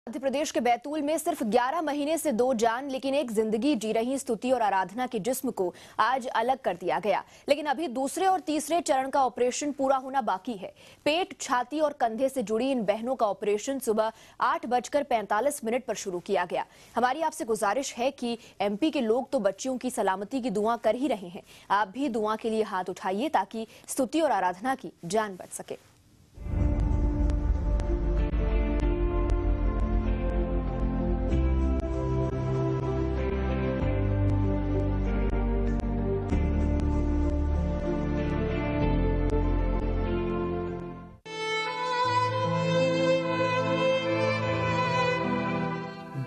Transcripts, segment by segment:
मध्य प्रदेश के बैतूल में सिर्फ 11 महीने से 2 जान लेकिन एक जिंदगी जी रही स्तुति और आराधना के जिस्म को आज अलग कर दिया गया। लेकिन अभी दूसरे और तीसरे चरण का ऑपरेशन पूरा होना बाकी है। पेट, छाती और कंधे से जुड़ी इन बहनों का ऑपरेशन सुबह 8:45 पर शुरू किया गया। हमारी आपसे गुजारिश है कि एमपी के लोग तो बच्चियों की सलामती की दुआ कर ही रहे हैं, आप भी दुआ के लिए हाथ उठाइए ताकि स्तुति और आराधना की जान बच सके।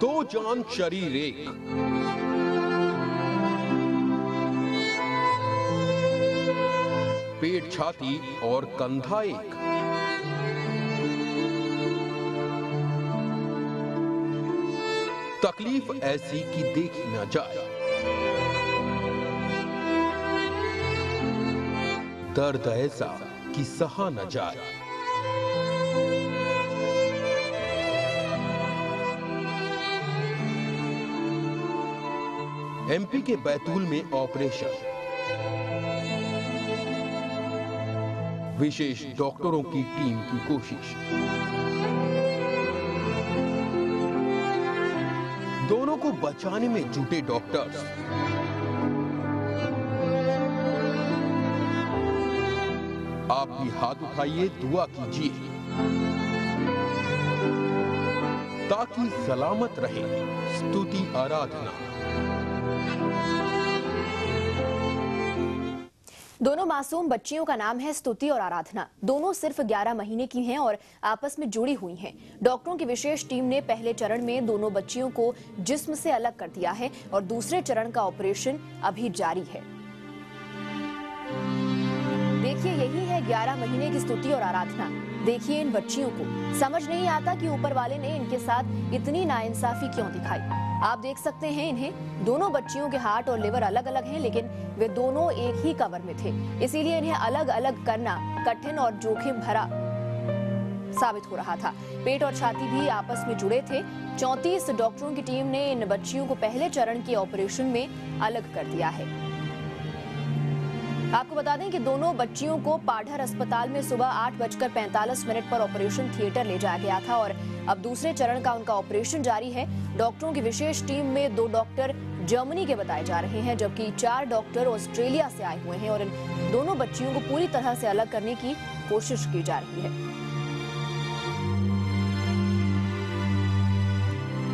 दो जान शरीर एक, पेट, छाती और कंधा एक। तकलीफ ऐसी कि देखी न जाए, दर्द ऐसा कि सहा न जाए। एमपी के बैतूल में ऑपरेशन, विशेष डॉक्टरों की टीम की कोशिश। दोनों को बचाने में जुटे डॉक्टर्स। आप भी हाथ उठाइए, दुआ कीजिए ताकि सलामत रहे स्तुति आराधना। दोनों मासूम बच्चियों का नाम है स्तुति और आराधना। दोनों सिर्फ 11 महीने की हैं और आपस में जुड़ी हुई हैं। डॉक्टरों की विशेष टीम ने पहले चरण में दोनों बच्चियों को जिस्म से अलग कर दिया है और दूसरे चरण का ऑपरेशन अभी जारी है। देखिए, यही है 11 महीने की स्तुति और आराधना। देखिए इन बच्चियों को। समझ नहीं आता कि ऊपर वाले ने इनके साथ इतनी नाइंसाफी क्यों दिखाई। आप देख सकते हैं इन्हें। दोनों बच्चियों के हार्ट और लिवर अलग अलग हैं, लेकिन वे दोनों एक ही कवर में थे। इसीलिए इन्हें अलग अलग करना कठिन और जोखिम भरा साबित हो रहा था। पेट और छाती भी आपस में जुड़े थे। 34 डॉक्टरों की टीम ने इन बच्चियों को पहले चरण के ऑपरेशन में अलग कर दिया है। आपको बता दें कि दोनों बच्चियों को पाढ़र अस्पताल में सुबह 8:45 पर ऑपरेशन थिएटर ले जाया गया था और अब दूसरे चरण का उनका ऑपरेशन जारी है। डॉक्टरों की विशेष टीम में 2 डॉक्टर जर्मनी के बताए जा रहे हैं, जबकि 4 डॉक्टर ऑस्ट्रेलिया से आए हुए हैं और इन दोनों बच्चियों को पूरी तरह से अलग करने की कोशिश की जा रही है।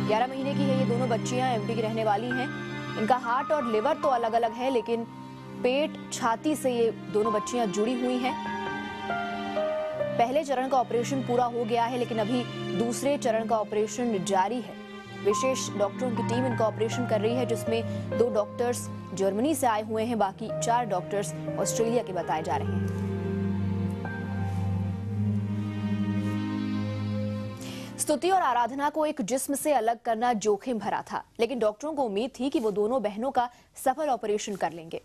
11 महीने की है ये दोनों बच्चियां, एमपी की रहने वाली हैं। इनका हार्ट और लिवर तो अलग अलग है, लेकिन पेट, छाती से ये दोनों बच्चियां जुड़ी हुई हैं। पहले चरण का ऑपरेशन पूरा हो गया है, लेकिन अभी दूसरे चरण का ऑपरेशन जारी है। विशेष डॉक्टरों की टीम इनका ऑपरेशन कर रही है, जिसमें 2 डॉक्टर्स जर्मनी से आए हुए हैं, बाकी 4 डॉक्टर्स ऑस्ट्रेलिया के बताए जा रहे हैं। स्तुति और आराधना को एक जिस्म से अलग करना जोखिम भरा था, लेकिन डॉक्टरों को उम्मीद थी कि वो दोनों बहनों का सफल ऑपरेशन कर लेंगे।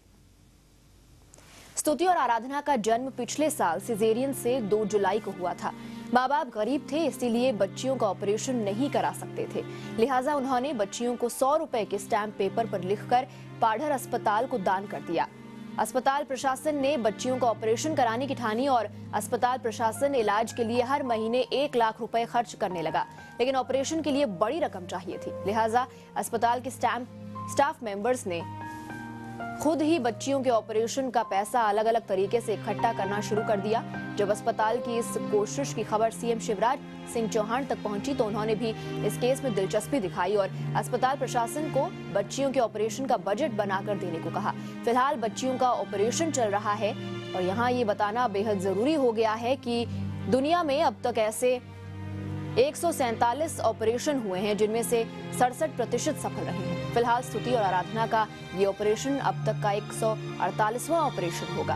स्तुति और आराधना का जन्म पिछले साल सिजेरियन से 2 जुलाई को हुआ था। माँ बाप गरीब थे, इसीलिए बच्चियों का ऑपरेशन नहीं करा सकते थे। लिहाजा उन्होंने बच्चियों को 100 रुपए के स्टैम्प पेपर पर लिखकर पाढ़र अस्पताल को दान कर दिया। अस्पताल प्रशासन ने बच्चियों का ऑपरेशन कराने की ठानी और अस्पताल प्रशासन इलाज के लिए हर महीने 1 लाख रुपए खर्च करने लगा, लेकिन ऑपरेशन के लिए बड़ी रकम चाहिए थी। लिहाजा अस्पताल के स्टाफ मेंबर्स ने खुद ही बच्चियों के ऑपरेशन का पैसा अलग अलग तरीके से इकट्ठा करना शुरू कर दिया। जब अस्पताल की इस कोशिश की खबर सीएम शिवराज सिंह चौहान तक पहुंची तो उन्होंने भी इस केस में दिलचस्पी दिखाई और अस्पताल प्रशासन को बच्चियों के ऑपरेशन का बजट बनाकर देने को कहा। फिलहाल बच्चियों का ऑपरेशन चल रहा है और यहाँ ये बताना बेहद जरूरी हो गया है कि दुनिया में अब तक ऐसे 147 ऑपरेशन हुए हैं, जिनमें से 67% सफल रहे हैं। फिलहाल स्तुति और आराधना का ये ऑपरेशन अब तक का 148वां ऑपरेशन होगा।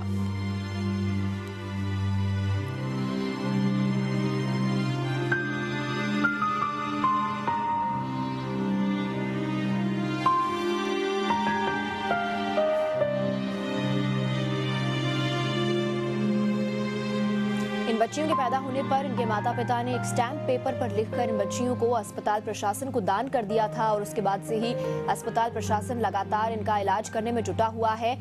इन इन बच्चियों के पैदा होने पर इनके माता पिता ने एक स्टैम्प पेपर पर लिखकर इन बच्चियों को अस्पताल प्रशासन को दान कर दिया था और उसके बाद से ही अस्पताल प्रशासन लगातार इनका इलाज करने में जुटा हुआ है।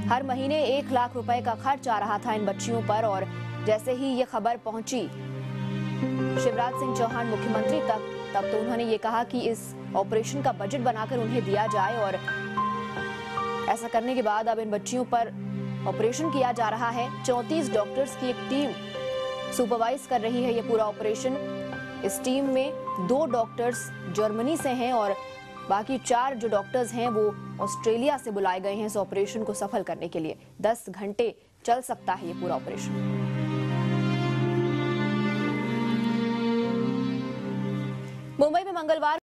हर महीने 1 लाख रुपए का खर्च आ रहा था इन बच्चियों पर और जैसे ही ये खबर पहुंची शिवराज सिंह चौहान मुख्यमंत्री तक, तब तो उन्होंने ये कहा कि इस ऑपरेशन का बजट बनाकर उन्हें दिया जाए और ऐसा करने के बाद अब इन बच्चियों पर ऑपरेशन किया जा रहा है। 34 डॉक्टर्स की एक टीम सुपरवाइज कर रही है ये पूरा ऑपरेशन। इस टीम में 2 डॉक्टर्स जर्मनी से हैं और बाकी 4 जो डॉक्टर्स हैं वो ऑस्ट्रेलिया से बुलाए गए हैं इस ऑपरेशन को सफल करने के लिए। 10 घंटे चल सकता है ये पूरा ऑपरेशन। मुंबई में मंगलवार